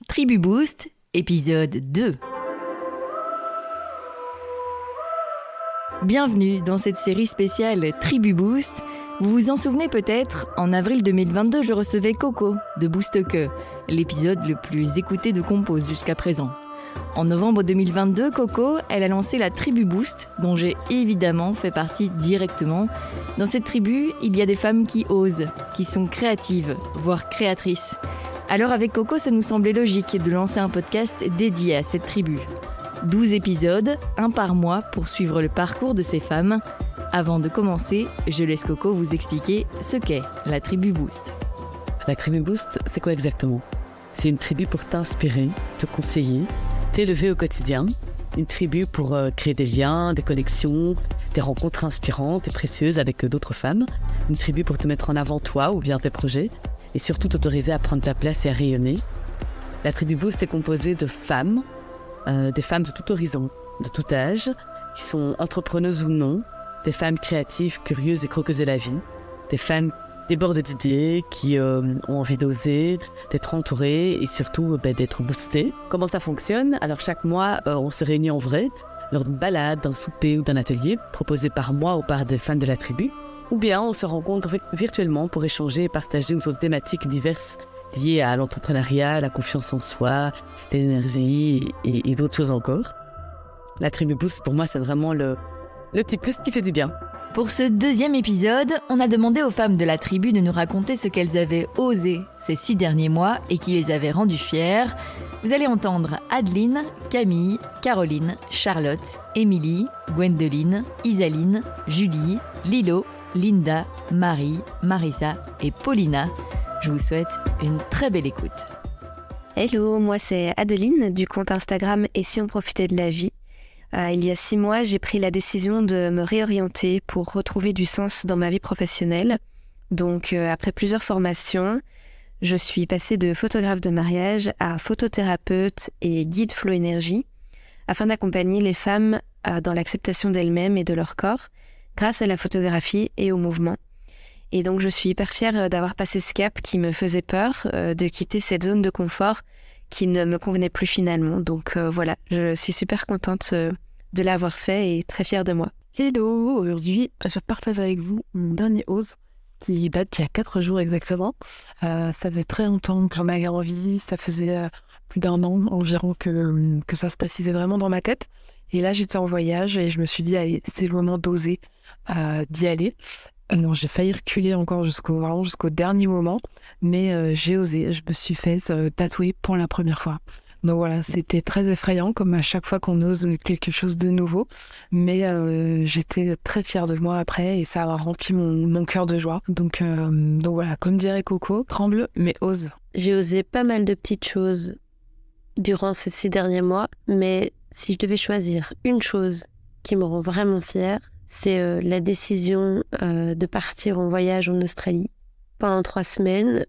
Tribu Boost, épisode 2. Bienvenue dans cette série spéciale Tribu Boost. Vous vous en souvenez peut-être, en avril 2022, je recevais Coco de Boost-Que, l'épisode le plus écouté de Compose jusqu'à présent. En novembre 2022, Coco, elle a lancé la Tribu Boost, dont j'ai évidemment fait partie directement. Dans cette tribu, il y a des femmes qui osent, qui sont créatives, voire créatrices. Alors avec Coco, ça nous semblait logique de lancer un podcast dédié à cette tribu. 12 épisodes, un par mois pour suivre le parcours de ces femmes. Avant de commencer, je laisse Coco vous expliquer ce qu'est la Tribu Boost. La Tribu Boost, c'est quoi exactement ? C'est une tribu pour t'inspirer, te conseiller, t'élever au quotidien. Une tribu pour créer des liens, des connexions, des rencontres inspirantes et précieuses avec d'autres femmes. Une tribu pour te mettre en avant toi ou bien tes projets. Et surtout t'autoriser à prendre ta place et à rayonner. La Tribu Boost est composée de femmes, des femmes de tout horizon, de tout âge, qui sont entrepreneuses ou non, des femmes créatives, curieuses et croqueuses de la vie, des femmes débordent d'idées, qui ont envie d'oser, d'être entourées et surtout d'être boostées. Comment ça fonctionne ? Alors chaque mois, on se réunit en vrai, lors d'une balade, d'un souper ou d'un atelier, proposé par moi ou par des fans de la tribu. Ou bien on se rencontre virtuellement pour échanger et partager autour de thématiques diverses liées à l'entrepreneuriat, la confiance en soi, l'énergie et d'autres choses encore. La Tribu Boost, pour moi, c'est vraiment le petit plus qui fait du bien. Pour ce deuxième épisode, on a demandé aux femmes de la tribu de nous raconter ce qu'elles avaient osé ces 6 derniers mois et qui les avait rendues fières. Vous allez entendre Adeline, Camille, Caroline, Charlotte, Émilie, Gwendoline, Isaline, Julie, Lilo, Linda, Marie, Marisa et Paulina. Je vous souhaite une très belle écoute. Hello, moi c'est Adeline du compte Instagram Et si on profitait de la vie. Il y a 6 mois, j'ai pris la décision de me réorienter pour retrouver du sens dans ma vie professionnelle. Donc après plusieurs formations, je suis passée de photographe de mariage à photothérapeute et guide flow énergie afin d'accompagner les femmes dans l'acceptation d'elles-mêmes et de leur corps grâce à la photographie et au mouvement. Et donc je suis hyper fière d'avoir passé ce cap qui me faisait peur, de quitter cette zone de confort qui ne me convenait plus finalement. Donc voilà, je suis super contente de l'avoir fait et très fière de moi. Hello, aujourd'hui je partage avec vous mon dernier ose qui date d'il y a 4 jours exactement. Ça faisait très longtemps que j'en avais envie, ça faisait plus d'1 an environ que ça se précisait vraiment dans ma tête. Et là j'étais en voyage et je me suis dit allez, c'est le moment d'oser, d'y aller. Alors j'ai failli reculer encore jusqu'au dernier moment, mais j'ai osé, je me suis fait tatouer pour la première fois. Donc voilà, c'était très effrayant comme à chaque fois qu'on ose quelque chose de nouveau, mais j'étais très fière de moi après et ça a rempli mon cœur de joie. Donc voilà, comme dirait Coco, tremble mais ose. J'ai osé pas mal de petites choses durant ces 6 derniers mois, mais si je devais choisir une chose qui me rend vraiment fière, c'est la décision de partir en voyage en Australie pendant 3 semaines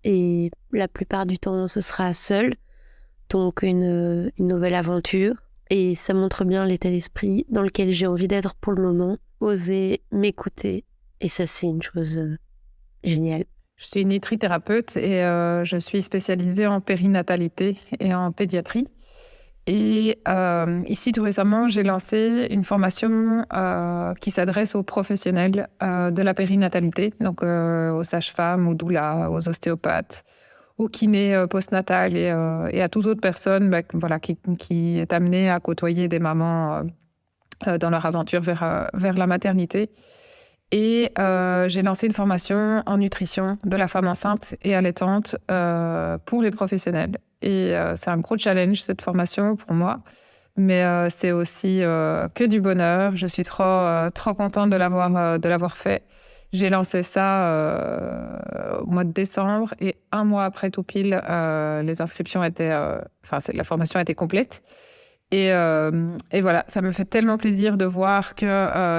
et la plupart du temps ce sera seul, donc une nouvelle aventure et ça montre bien l'état d'esprit dans lequel j'ai envie d'être pour le moment, oser m'écouter et ça c'est une chose géniale. Je suis nutrithérapeute et je suis spécialisée en périnatalité et en pédiatrie. Et ici, tout récemment, j'ai lancé une formation qui s'adresse aux professionnels de la périnatalité, donc aux sages-femmes, aux doulas, aux ostéopathes, aux kinés postnatales et à toute autre personne qui est amenée à côtoyer des mamans dans leur aventure vers la maternité. Et j'ai lancé une formation en nutrition de la femme enceinte et allaitante pour les professionnels. Et c'est un gros challenge, cette formation, pour moi. Mais c'est aussi que du bonheur. Je suis trop contente de l'avoir fait. J'ai lancé ça au mois de décembre. Et 1 mois après tout pile, les inscriptions la formation était complète. Et voilà, ça me fait tellement plaisir de voir que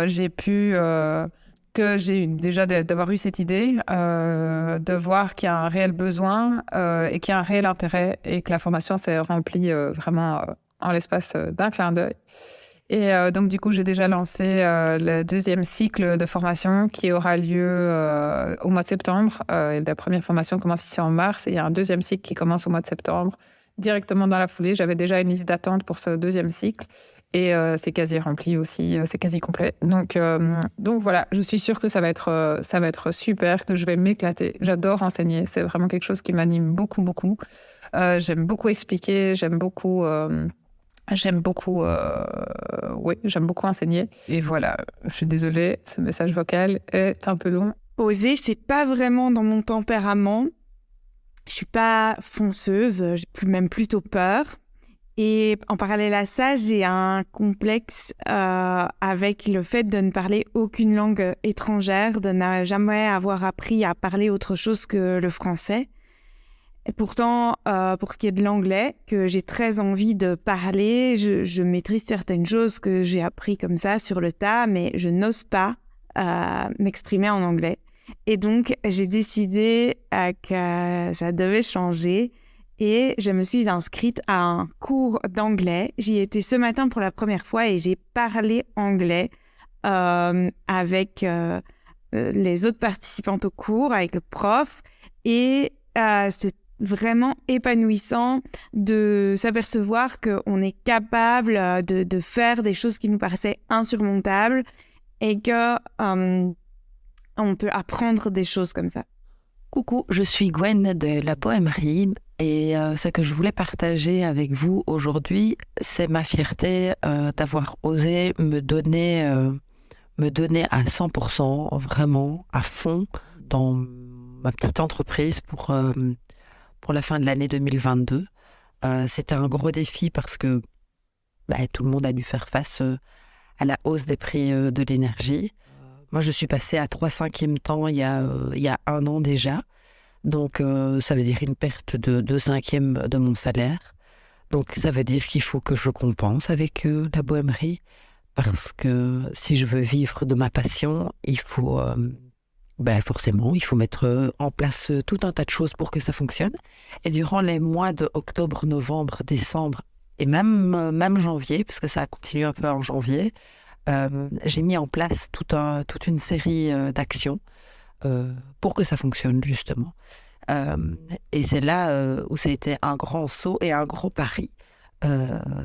d'avoir eu cette idée, de voir qu'il y a un réel besoin et qu'il y a un réel intérêt et que la formation s'est remplie vraiment en l'espace d'un clin d'œil. Et donc, du coup, j'ai déjà lancé le 2e cycle de formation qui aura lieu au mois de septembre. La première formation commence ici en mars et il y a un 2e cycle qui commence au mois de septembre. directement dans la foulée. J'avais déjà une liste d'attente pour ce deuxième cycle. Et c'est quasi rempli aussi, c'est quasi complet. Donc voilà, je suis sûre que ça va être super, que je vais m'éclater. J'adore enseigner, c'est vraiment quelque chose qui m'anime beaucoup, beaucoup. J'aime beaucoup expliquer, j'aime beaucoup enseigner. Et voilà, je suis désolée, ce message vocal est un peu long. Oser, c'est pas vraiment dans mon tempérament. Je suis pas fonceuse, j'ai même plutôt peur. Et en parallèle à ça, j'ai un complexe avec le fait de ne parler aucune langue étrangère, de ne jamais avoir appris à parler autre chose que le français. Et pourtant, pour ce qui est de l'anglais, que j'ai très envie de parler, je maîtrise certaines choses que j'ai appris comme ça sur le tas, mais je n'ose pas m'exprimer en anglais. Et donc, j'ai décidé que ça devait changer. Et je me suis inscrite à un cours d'anglais. J'y étais ce matin pour la première fois et j'ai parlé anglais avec les autres participantes au cours, avec le prof. Et c'est vraiment épanouissant de s'apercevoir qu'on est capable de faire des choses qui nous paraissaient insurmontables et qu'on peut apprendre des choses comme ça. Coucou, je suis Gwen de La Bohémerie et ce que je voulais partager avec vous aujourd'hui, c'est ma fierté d'avoir osé me donner à 100%, vraiment à fond, dans ma petite entreprise pour la fin de l'année 2022. C'était un gros défi parce que tout le monde a dû faire face à la hausse des prix de l'énergie. Moi, je suis passée à 3/5 temps il y a 1 an déjà. Donc, ça veut dire une perte de 2/5 de mon salaire. Donc, ça veut dire qu'il faut que je compense avec la bohémerie. Parce que si je veux vivre de ma passion, il faut forcément, il faut mettre en place tout un tas de choses pour que ça fonctionne. Et durant les mois de octobre, novembre, décembre et même janvier, parce que ça a continué un peu en janvier, j'ai mis en place toute une série d'actions pour que ça fonctionne justement. Et c'est là où ça a été un grand saut et un grand pari.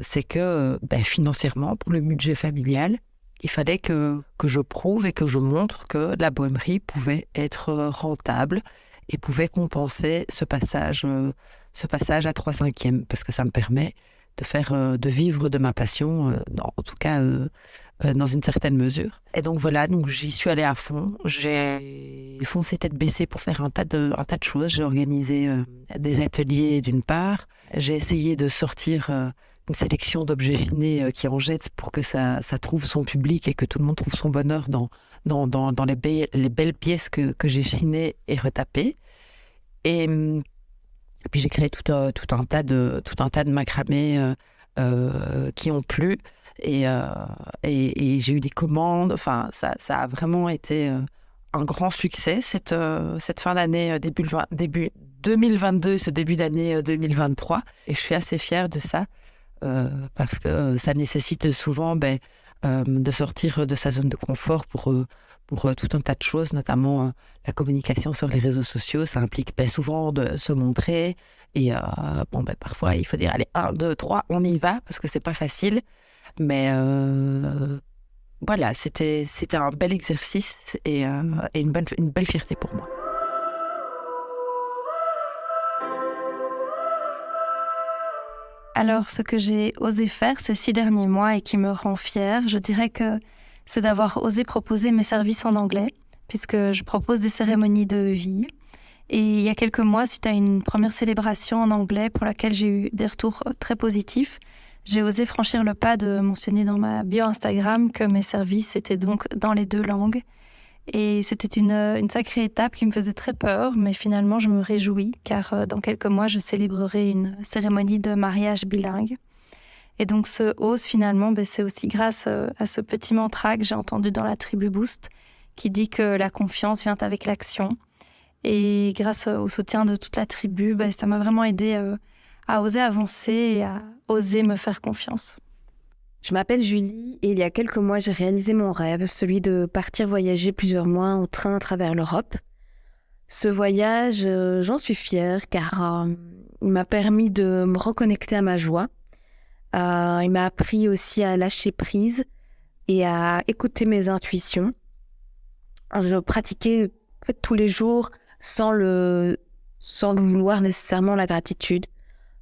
C'est que financièrement, pour le budget familial, il fallait que je prouve et que je montre que la bohémerie pouvait être rentable et pouvait compenser ce passage à 3/5, parce que ça me permet de vivre de ma passion, en tout cas dans une certaine mesure. Et donc voilà, j'y suis allée à fond. J'ai foncé tête baissée pour faire un tas de choses. J'ai organisé des ateliers d'une part. J'ai essayé de sortir une sélection d'objets chinés qui en jettent pour que ça trouve son public et que tout le monde trouve son bonheur dans les belles pièces que j'ai chinées et retapées. Et puis j'ai créé tout un tas de macramés qui ont plu et j'ai eu des commandes. Enfin, ça a vraiment été un grand succès cette fin d'année, début 2022, ce début d'année 2023. Et je suis assez fière de ça parce que ça nécessite souvent de sortir de sa zone de confort pour tout un tas de choses, notamment la communication sur les réseaux sociaux. Ça implique souvent de se montrer et parfois il faut dire allez 1, 2, 3, on y va parce que c'est pas facile, mais voilà, c'était un bel exercice et une belle fierté pour moi. Alors, ce que j'ai osé faire ces 6 derniers mois et qui me rend fière, je dirais que c'est d'avoir osé proposer mes services en anglais, puisque je propose des cérémonies de vie. Et il y a quelques mois, suite à une première célébration en anglais pour laquelle j'ai eu des retours très positifs, j'ai osé franchir le pas de mentionner dans ma bio Instagram que mes services étaient donc dans les 2 langues. Et c'était une sacrée étape qui me faisait très peur, mais finalement je me réjouis, car dans quelques mois, je célébrerai une cérémonie de mariage bilingue. Et donc ce ose finalement, c'est aussi grâce à ce petit mantra que j'ai entendu dans la tribu Boost, qui dit que la confiance vient avec l'action. Et grâce au soutien de toute la tribu, ça m'a vraiment aidé à oser avancer et à oser me faire confiance. Je m'appelle Julie et il y a quelques mois, j'ai réalisé mon rêve, celui de partir voyager plusieurs mois en train à travers l'Europe. Ce voyage, j'en suis fière car il m'a permis de me reconnecter à ma joie. Il m'a appris aussi à lâcher prise et à écouter mes intuitions. Je pratiquais en fait, tous les jours sans le vouloir nécessairement la gratitude.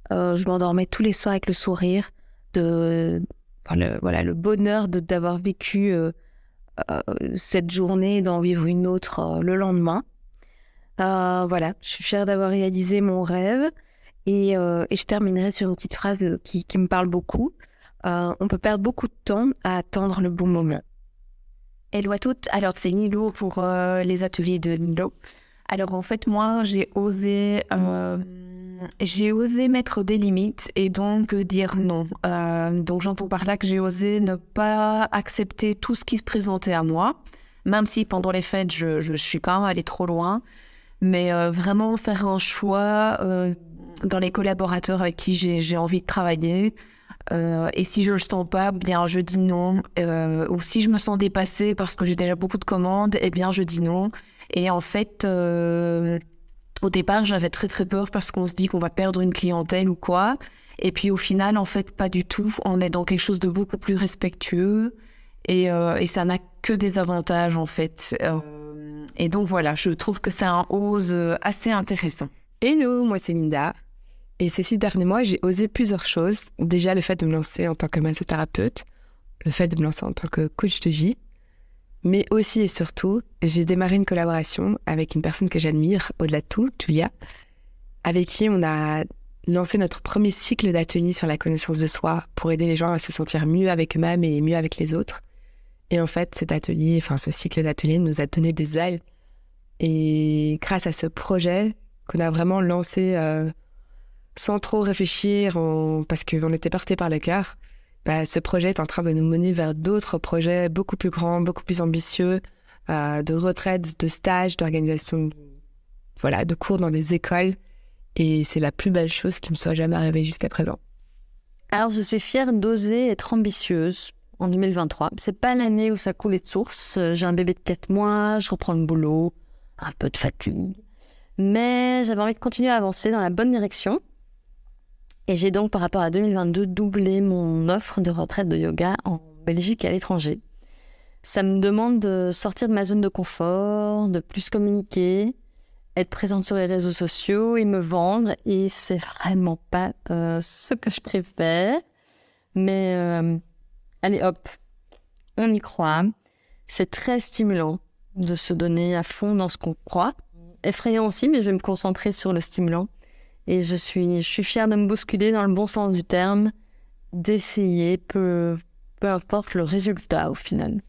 Je m'endormais tous les soirs avec le sourire, le bonheur d'avoir vécu cette journée et d'en vivre une autre le lendemain. Je suis fière d'avoir réalisé mon rêve et je terminerai sur une petite phrase qui me parle beaucoup. On peut perdre beaucoup de temps à attendre le bon moment. Hello à toutes, alors c'est Nilo pour les ateliers de Nilo. Alors en fait moi j'ai osé mettre des limites et donc dire non. Donc j'entends par là que j'ai osé ne pas accepter tout ce qui se présentait à moi, même si pendant les fêtes je suis quand même allée trop loin, mais vraiment faire un choix dans les collaborateurs avec qui j'ai envie de travailler. Et si je le sens pas, bien je dis non. Ou si je me sens dépassée parce que j'ai déjà beaucoup de commandes, eh bien je dis non. Et en fait, au départ, j'avais très très peur parce qu'on se dit qu'on va perdre une clientèle ou quoi. Et puis au final, en fait, pas du tout. On est dans quelque chose de beaucoup plus respectueux et ça n'a que des avantages en fait. Et donc voilà, je trouve que c'est un ose assez intéressant. Hello, moi c'est Linda. Et ces 6 derniers mois, j'ai osé plusieurs choses. Déjà, le fait de me lancer en tant que massothérapeute, le fait de me lancer en tant que coach de vie, mais aussi et surtout, j'ai démarré une collaboration avec une personne que j'admire, au-delà de tout, Julia, avec qui on a lancé notre premier cycle d'ateliers sur la connaissance de soi pour aider les gens à se sentir mieux avec eux-mêmes et mieux avec les autres. Et en fait, ce cycle d'ateliers nous a donné des ailes. Et grâce à ce projet qu'on a vraiment lancé sans trop réfléchir, parce qu'on était porté par le cœur, ce projet est en train de nous mener vers d'autres projets beaucoup plus grands, beaucoup plus ambitieux, de retraites, de stages, d'organisation, de cours dans des écoles. Et c'est la plus belle chose qui me soit jamais arrivée jusqu'à présent. Alors, je suis fière d'oser être ambitieuse en 2023. C'est pas l'année où ça coulait de source. J'ai un bébé de 4 mois, je reprends le boulot, un peu de fatigue. Mais j'avais envie de continuer à avancer dans la bonne direction. Et j'ai donc, par rapport à 2022, doublé mon offre de retraite de yoga en Belgique et à l'étranger. Ça me demande de sortir de ma zone de confort, de plus communiquer, être présente sur les réseaux sociaux et me vendre. Et c'est vraiment pas ce que je préfère. Mais allez hop, on y croit. C'est très stimulant de se donner à fond dans ce qu'on croit. Effrayant aussi, mais je vais me concentrer sur le stimulant. Et je suis fière de me bousculer dans le bon sens du terme, d'essayer, peu importe le résultat au final.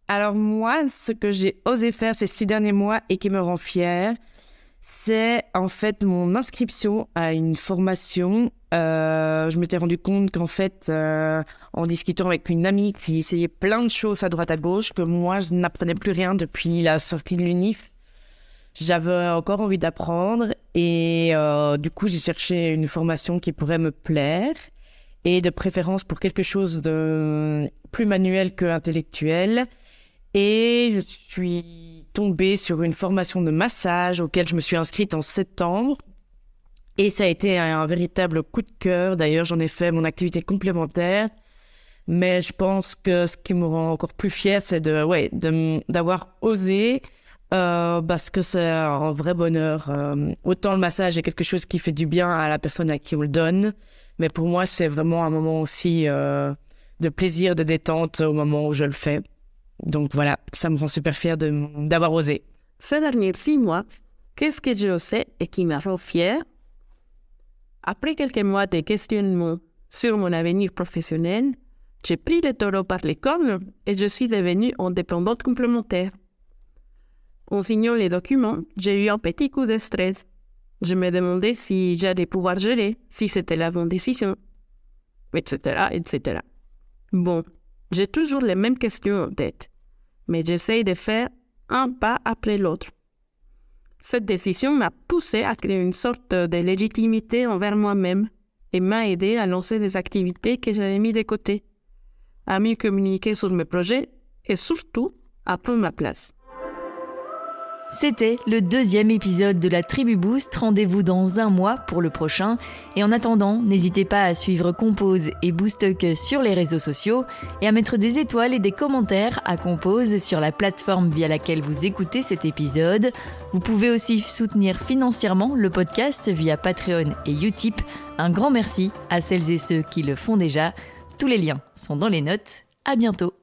Alors moi, ce que j'ai osé faire ces 6 derniers mois et qui me rend fière, c'est en fait mon inscription à une formation. Je m'étais rendu compte qu'en fait, en discutant avec une amie qui essayait plein de choses à droite à gauche, que moi je n'apprenais plus rien depuis la sortie de l'UNIF, j'avais encore envie d'apprendre et du coup j'ai cherché une formation qui pourrait me plaire et de préférence pour quelque chose de plus manuel que intellectuel. Et je suis tombée sur une formation de massage auquel je me suis inscrite en septembre. Et ça a été un véritable coup de cœur. D'ailleurs, j'en ai fait mon activité complémentaire. Mais je pense que ce qui me rend encore plus fière, c'est d'avoir osé, parce que c'est un vrai bonheur. Autant le massage est quelque chose qui fait du bien à la personne à qui on le donne. Mais pour moi, c'est vraiment un moment aussi de plaisir, de détente au moment où je le fais. Donc voilà, ça me rend super fière d'avoir osé. Ces derniers 6 mois, qu'est-ce que j'ai osé et qui me rend fière? Après quelques mois de questionnement sur mon avenir professionnel, j'ai pris le taureau par les cornes et je suis devenue indépendante complémentaire. En signant les documents, j'ai eu un petit coup de stress. Je me demandais si j'allais pouvoir gérer, si c'était la bonne décision, etc., etc. Bon, j'ai toujours les mêmes questions en tête, mais j'essaye de faire un pas après l'autre. Cette décision m'a poussée à créer une sorte de légitimité envers moi-même et m'a aidé à lancer des activités que j'avais mis de côté, à mieux communiquer sur mes projets et surtout à prendre ma place. C'était le 2e épisode de la Tribu Boost. Rendez-vous dans un mois pour le prochain. Et en attendant, n'hésitez pas à suivre Compose et Boostock sur les réseaux sociaux et à mettre des étoiles et des commentaires à Compose sur la plateforme via laquelle vous écoutez cet épisode. Vous pouvez aussi soutenir financièrement le podcast via Patreon et Utip. Un grand merci à celles et ceux qui le font déjà. Tous les liens sont dans les notes. À bientôt.